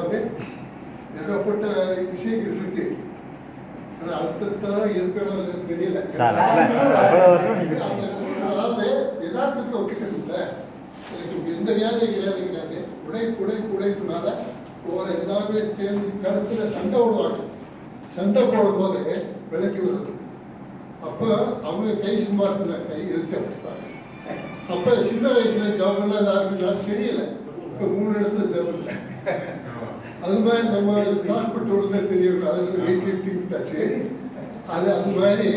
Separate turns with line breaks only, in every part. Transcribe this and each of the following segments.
மாதிரி ஏகப்பட்ட விஷயங்கள் இருக்கு. ஆனால் அடுத்ததான் இருக்கணும் தெரியல. அதாவது யதார்த்தத்தை ஒத்துக்கிறது இல்லை. எனக்கு எந்த வியாதி கிடையாது. உழைப்புனால ஒரு எல்லாமே தெரிஞ்சு கழுத்துல சண்டை ஓடுவாங்க. சண்டை போடும்போது விலைக்கு வருது. அப்போ அவங்க கை சும்மா இருக்கல, கை இருக்கப்பட்டாங்க. அப்போ சின்ன வயசுல ஜவெல்லாம் யாருக்குனாலும் தெரியல. இப்போ 3 இடத்துல ஜவ் இல்லை. அது மாதிரி நம்ம சாப்பிட்டு விழுந்தா தெரியும். அது வெயிட் லிஃப்டிங் தாச்சு. அது மாதிரி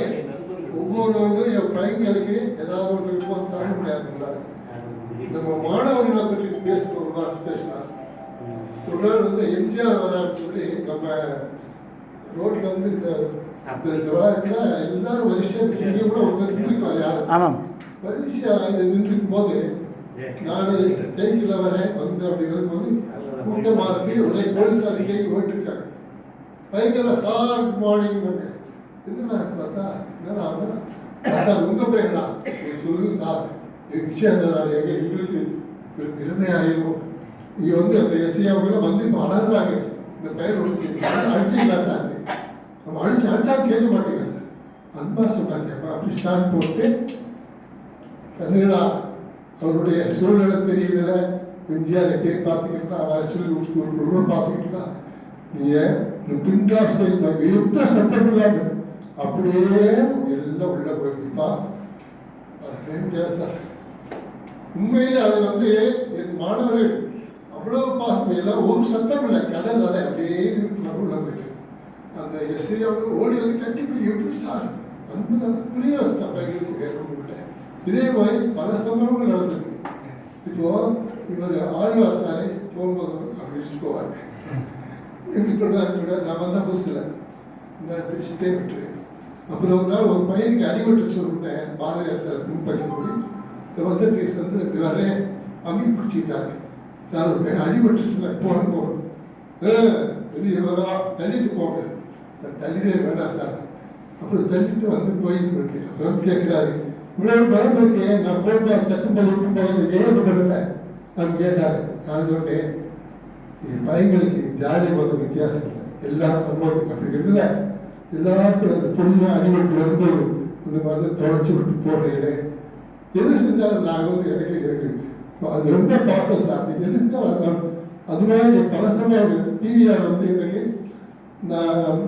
ஒவ்வொரு இதுவும் என் பையன்களுக்கு ஏதாவது ஒன்று இருக்கும் தாங்க முடியாதுங்களா. நம்ம மாணவர்களை பற்றி பேசலாம். ஒரு நாள் வந்து எம்ஜிஆர் வரான்னு சொல்லி நம்ம ரோட்ல வந்து இந்த விவாதத்துல எல்லாரும் வரிசையா நீங்க கூட ஒருத்தர் நின்றுக்கலாம். யாரும் வரிசையா இதை நின்றுக்கும் போது நான் சைக்கிள்ல வரேன் வந்து அப்படி வரும்போது கூட்டமா இருக்கு. ஒரே போலீஸார் கேட்க போயிட்டுருக்காங்க. பைக்கெல்லாம் சார் குட் மார்னிங் என்னன்னா பார்த்தா என்னடா சார் உங்க பையனா சொல்லுங்க சார் விஷயம் எங்க எங்களுக்கு விருதை ஆயிரும். இங்க வந்து அந்த எஸ்ஐ அவங்களாம் வந்து இப்போ அலறாங்க. இந்த பையன் அடிச்சிங்களா சார்? நம்ம அடிச்சாலும் கேட்க மாட்டேங்க சார். அன்பா சொன்னாங்க. அப்படி ஸ்டாண்ட் போட்டு கண்ணுகளா அவருடைய சூழ்நிலை தெரியுதுல. எம்ஜிஆர் எப்பயும் பார்த்துக்கிட்டா வர சொல்லி ஸ்கூல் பார்த்துக்கிட்டா நீங்க பின் டிராப் செய்யணும். எத்த சட்டப்படாங்க அப்படியே எல்லாம் உள்ள போயிருப்பா சார். உண்மையில அது வந்து என் மாணவர்கள் அவ்வளவு எல்லாம் ஒரு சத்தம் இல்லை. கடல் அதை அப்படியே உள்ள போயிட்டு அந்த எஸ்ஐ அவங்க ஓடி வந்து கட்டிப்பிடி எப்படி சார் அன்புதான் புரிய வச்சுட்டான் பையனுக்கு வேற ஒன்றும் இல்லை. இதே மாதிரி பல சம்பவங்கள் நடந்திருக்கு. இப்போ இவர் ஆழ்வாசாரை போகும்போது அப்படின்னு போவாங்க. எப்படி பண்ணுவாங்க? நான் வந்த புதுசில் நான் சிரிச்சுட்டே விட்டுருவேன். அப்புறம் ஒரு நாள் ஒரு பையனுக்கு அடிபட்டு சொல்லிட்டேன். பாரதியார் சார் முன்பக்கம் போய் வந்துட்டு வந்து இப்படி வர்றேன் அம்மி பிடிச்சிக்கிட்டாங்க. சார் ஒரு பையன் அடிபட்டு போகணும் வெளியே வரா தள்ளிட்டு போங்க. தள்ளிதே வேண்டாம் சார். அப்புறம் தள்ளிட்டு வந்து போயிட்டு அப்புறம் கேட்கிறாரு இவ்வளவு பலம் இருக்கேன் நான் போட்டு தட்டும்போது விட்டு போகிறது ஏன் பண்ணல அப்படின்னு கேட்டாரு. நான் சொன்னேன் என் பையன்களுக்கு ஜாதி மத வித்தியாசம் இல்லை. எல்லாரும் நம்மளுக்கு அப்படி இருக்குல்ல. எல்லாருக்கும் அந்த பொண்ணு அடிபட்டு வரும்போது இந்த மாதிரி தொலைச்சி விட்டு போடுறீங்களே எது செஞ்சாலும் நாங்கள் வந்து எனக்கு அது ரொம்ப பாசம் சார். எதுக்கு தான் வந்தாலும் அது மாதிரி பல சமயம் டிவிஆர் வந்து எனக்கு நான்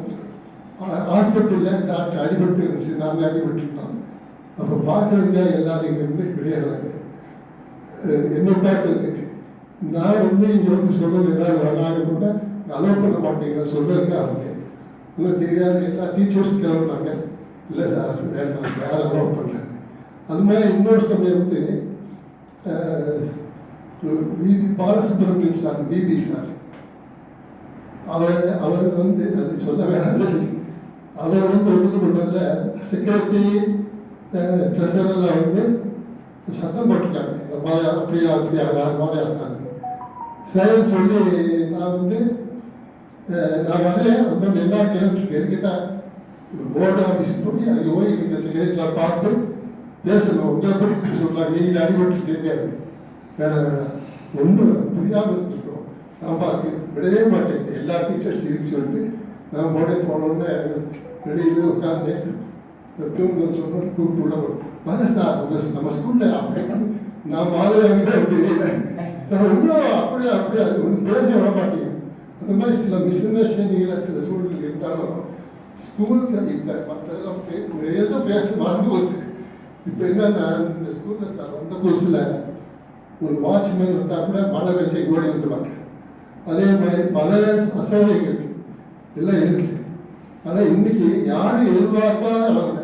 ஹாஸ்பிட்டலில் டாக்டர் அடிபட்டு இருந்துச்சு. நாங்கள் அடிபட்டுருந்தோம். அப்போ பார்க்குறதுங்க எல்லாரும் இங்கேருந்து கிடையாது. என்ன பார்க்குறது நான் வந்து இங்கே வந்து சொல்கிறது எல்லாரும் வராங்க கூட அலோவ் பண்ண மாட்டேங்கிற சொல்கிறதுக்கு அவங்க இல்லை டிவிஆர் எல்லா டீச்சர்ஸ் கிளம்புனாங்க. இல்லை சார் வேண்டாம் யாரும் அலோவ் பண்ணுறேன். அது மாதிரி இன்னொரு சமயம் வந்து P B Balasubrahmanyam sir P B sir அவர் வந்து அது சொல்ல வேண்டாம். அவர் வந்து ஒழுங்கு பண்ணுறதுல செக்ரட்டரி ட்ரெஸரெல்லாம் வந்து சத்தம் போட்டுருக்காங்க. இந்த அப்படியா மாதயாசாமி சரின்னு சொல்லி நான் வந்து நான் வரேன் வந்து எல்லாரும் கிளம்பிட்டு எதுக்கிட்டா போர்டு ஆஃபீஸ் போய் அங்கே போய் இந்த செக்ரட்டரியில் பார்த்து பேசணும். உங்களை பற்றி சொல்கிறாங்க. நீங்கள் அடிபட்டு கேட்காது வேணாம் ஒன்றும் புரியாமல் இருந்திருக்கோம். நான் பார்த்து விடவே மாட்டேன். எல்லா டீச்சர்ஸ் இருக்கு சொல்லிட்டு நான் போட போனோன்னு வெளியில் உட்காந்து எப்பயும் சொன்னோம் கூப்பிட்டு உள்ள வர சார் நம்ம ஸ்கூலில் அப்படி நான் மாதவியாக தெரியல சார் ஒன்றும் அப்படியே அது ஒன்றும் பேச விட மாட்டேங்குது. அந்த மாதிரி சில மிஸ் அண்டர்ஸ்டாண்டிங்கில் சில சூழ்நிலை இருந்தாலும் ஸ்கூலுக்கு இப்போ மற்றதெல்லாம் நிறைய பேச மறந்து போச்சு. இப்போ என்னன்னா இந்த ஸ்கூலில் சார் வந்த புதுசில் ஒரு வாட்ச்மேன் வந்தால் கூட மழை வச்சு ஓடி வந்துடுவாங்க. அதே மாதிரி பல அசௌகரியங்கள் எல்லாம் இருந்துச்சு. ஆனால் இன்னைக்கு யாரும் எதிர்பார்க்காத அளவில்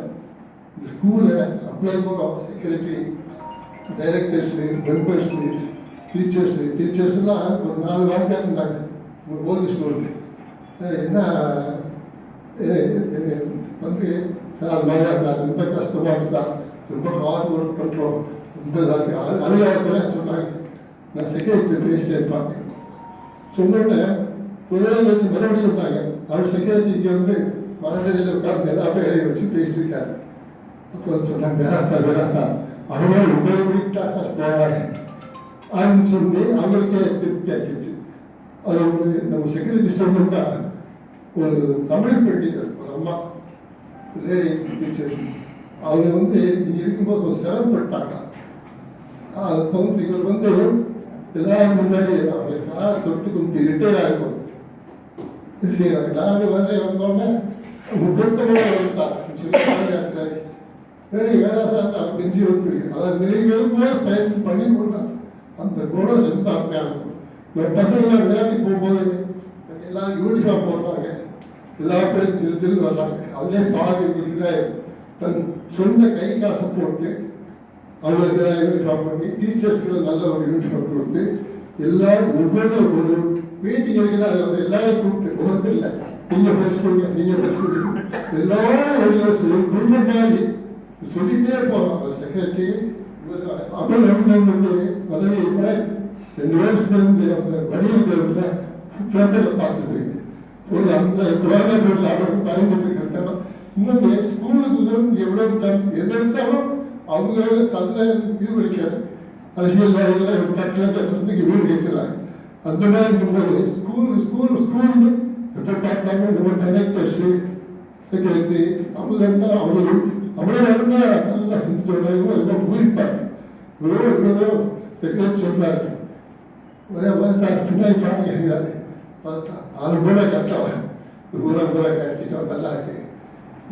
இந்த ஸ்கூலில் அப்ளை செக்ரட்டரி டைரக்டர்ஸு மெம்பர்ஸு டீச்சர்ஸ்லாம் ஒரு 4 வாரத்தான் இருந்தாங்க. ஓல்டு ஸ்கூலுக்கு என்ன வந்து சார் மாயா சார் ரொம்ப கஷ்டமாக சார் ரொம்ப ஹார்ட் ஒர்க் பண்ணுறோம் ரொம்ப அலுவலகத்தில் சொன்னாங்க. நான் செக்ரட்டரி பேசிட்டே இருப்பாங்க. சொன்னோடனே ஒரே வச்சு மறுபடியும் வந்தாங்க. அவர் செக்ரட்டரி இங்கே வந்து மனதில் உட்கார்ந்து எல்லாமே எழுதி வச்சு பேசியிருக்காரு. அப்போ சொன்னாங்க வேணா சார் அவங்களே 9 மணிக்கு தான் சார் போவாங்க அப்படின்னு சொல்லி அவங்களுக்கே திருப்தி ஆகிடுச்சு. அது ஒரு நம்ம செக்ரட்டரி சொல்லணும்னா ஒரு தமிழ் பண்டிதர் ஒரு அம்மா லேடி டீச்சர் அவங்க வந்து இங்கே இருக்கும்போது ஒரு சிரமப்பட்டாங்க. அது வந்து இவர் வந்து எல்லாரும் முன்னாடி அவங்க காலை தொட்டு கும்பிட்டு ரிட்டையர் ஆகும்போது செய்கிறாங்க. நாங்கள் வந்தோடனே பொருத்தமாக வந்துட்டாங்க சொல்லி வேணாம் சார் நான் பெஞ்சு பிடிக்கும். அதை வெளியேறும்போது பயன் பண்ணி கொடுத்தாங்க. அந்த குணம் ரொம்ப அருமையான குணம். நம்ம பசங்களாம் விளையாடி போகும்போது எல்லாரும் யூனிஃபார்ம் போடுறாங்க, எல்லா பேரும் சில்லு வர்றாங்க. அதிலே பாதி இதாக தன் சொந்த கை காசை போட்டு அவங்களுக்கு யூனிஃபார்ம் பண்ணி டீச்சர்ஸ்க்கு நல்ல ஒரு யூனிஃபார்ம் கொடுத்து எல்லாரும் ஒவ்வொரு ஒரு மீட்டிங் இருக்குன்னா அதில் வந்து எல்லாரும் கூப்பிட்டு ஒவ்வொருத்தர் இல்லை நீங்கள் படிச்சுக்கோங்க நீங்கள் படிச்சுக்கோங்க எல்லாரும் ஒரு குடும்பம் மாதிரி சொல்லிட்டே போகிறோம். அவர் செக்ரட்டரி அமல் வந்து பதவி 2 பேரும் சேர்ந்து அந்த வடிவில் பேப்பரில் பார்த்துருப்பீங்க. ஒரு அந்த குரானத்தில் அவருக்கு பயந்துட்டு இருக்கிறாங்க. இன்னொன்று ஸ்கூலுக்குள்ள எவ்வளோ எது எடுத்தாலும் அவங்களால தன்னை இது படிக்காது. அரசியல் வேலையில் ஒரு கட்டணத்துக்கு வீடு கேட்கிறாங்க. அந்த மாதிரி இருக்கும்போது ஸ்கூல்னு எப்போ பார்த்தாலும் நம்ம டைரக்டர்ஸு செக்ரட்டரி அவங்க இருந்தால் அவங்களும் அவ்வளோ நேரமாக நல்லா செஞ்சுட்டு வராங்க. எல்லாம் ஊறிப்பாங்க. இவ்வளோ செக்ரட்டரி சொன்னார் சார் பின்னாடி பாருங்கிறாரு. பார்த்தா 6 ரூபா கட்டலாம் பூரா கட்டிட்டோம் நல்லா இருக்கு.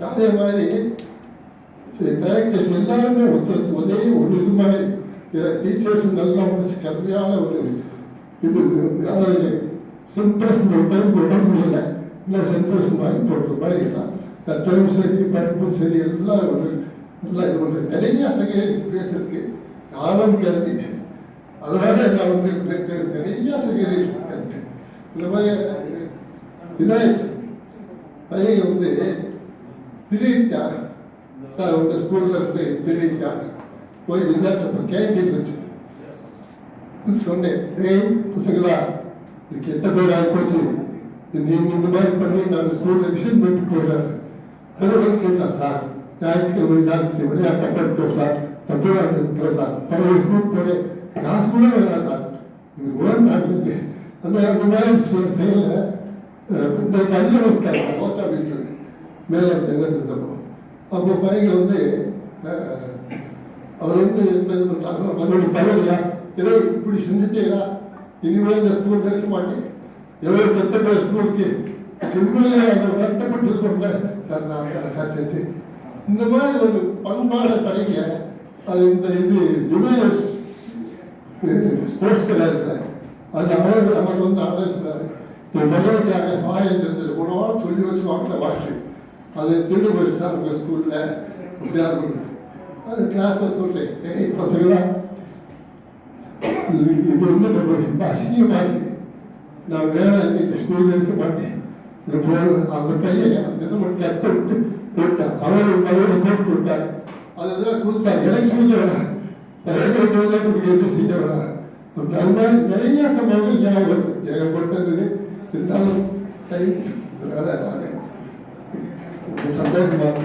அதே மாதிரி டைரக்டர்ஸ் எல்லாருமே ஒத்துழைச்சு ஒரே ஒரு இது மாதிரி டீச்சர்ஸ் நல்லா முடிச்சு கல்வியான ஒரு இது அதாவது சென்ட்ரஸ் டைம் விட முடியல. இல்லை சென்ட்ரஸ் வாங்கி போடுற மாதிரி எல்லாம் கட்டவும் சரி படிப்பும் சரி எல்லாம் ஒரு நல்லா இது ஒரு நிறைய சகை பேசுறதுக்கு ஆழம் கருதி அதனால நான் வந்து நிறைய சகை கருத்து இந்த மாதிரி இதாகிடுச்சு. பையன் வந்து திருடிட்டா சார் உங்கள் ஸ்கூலில் இருந்து திருடிட்டாங்க போய் விசாரிச்சப்ப கேண்டீன் வச்சு சொன்னேன். பசங்களா இதுக்கு 8 பேர் ஆகிப்போச்சு, நீங்கள் இந்த மாதிரி பண்ணி நான் ஸ்கூலில் விசிட் பண்ணிட்டு போயிடுறாரு. பிறகு சொல்லலாம் சார் ஞாயிற்றுக்கிழமை தான் விளையாட்ட பண்ணிட்டோம் சார் தப்பு சார் பரவாயில்ல ஸ்கூல் போகிறேன் நான் ஸ்கூலே வேணாம் சார் இது ஓன் நான் அந்த மாதிரி செயல இந்த கல்வி இருக்காங்க போஸ்ட் ஆஃபீஸில் மேலே இருந்தப்போ அப்போ பையங்க வந்து அவர் வந்து இது பண்ணுறாங்க மறுபடியும் பரவாயில்லையா ஏதோ இப்படி செஞ்சுட்டீங்களா இனிமேல் இந்த ஸ்கூல் இருக்க மாட்டேன் எவ்வளோ கஷ்டப்பட்ட ஸ்கூலுக்கு உண்மையிலே அதை வருத்தப்பட்டு இருக்கோம்ல சார் நான் சார் செஞ்சு இந்த மாதிரி ஒரு பண்பான பையங்க அது இந்த இது யுனிவர்ஸ் ஸ்போர்ட்ஸ் கடை இருக்கிறார் அதில் அவர் வந்து அழகிறாரு. என் பையனுக்காக ஃபாரின் இருந்தது போனவாலும் சொல்லி வச்சு வாங்கின வாட்சு அது திருடு போயிடுச்சு சார் உங்கள் ஸ்கூலில் அப்படியா இருக்கும். அது கிளாஸில் சொல்கிறேன் பசங்களா இது வந்து ரொம்ப அசிங்கமாக இருக்குது. நான் வேலை இன்னைக்கு ஸ்கூலில் இருக்க மாட்டேன். இது போல அந்த பையன் அந்த இதை மட்டும் கட்ட விட்டு போட்டான். அவரோட கோட் போட்டாங்க. அதுதான் கொடுத்தாங்க. எனக்கு சொல்ல வேணாம் எது செய்ய வேணாம். அது மாதிரி நிறைய சம்பவங்கள் ஞாபகம் வருது. ஏகப்பட்டது இருந்தாலும் கை வேலை நாங்கள் சந்தோஷமாக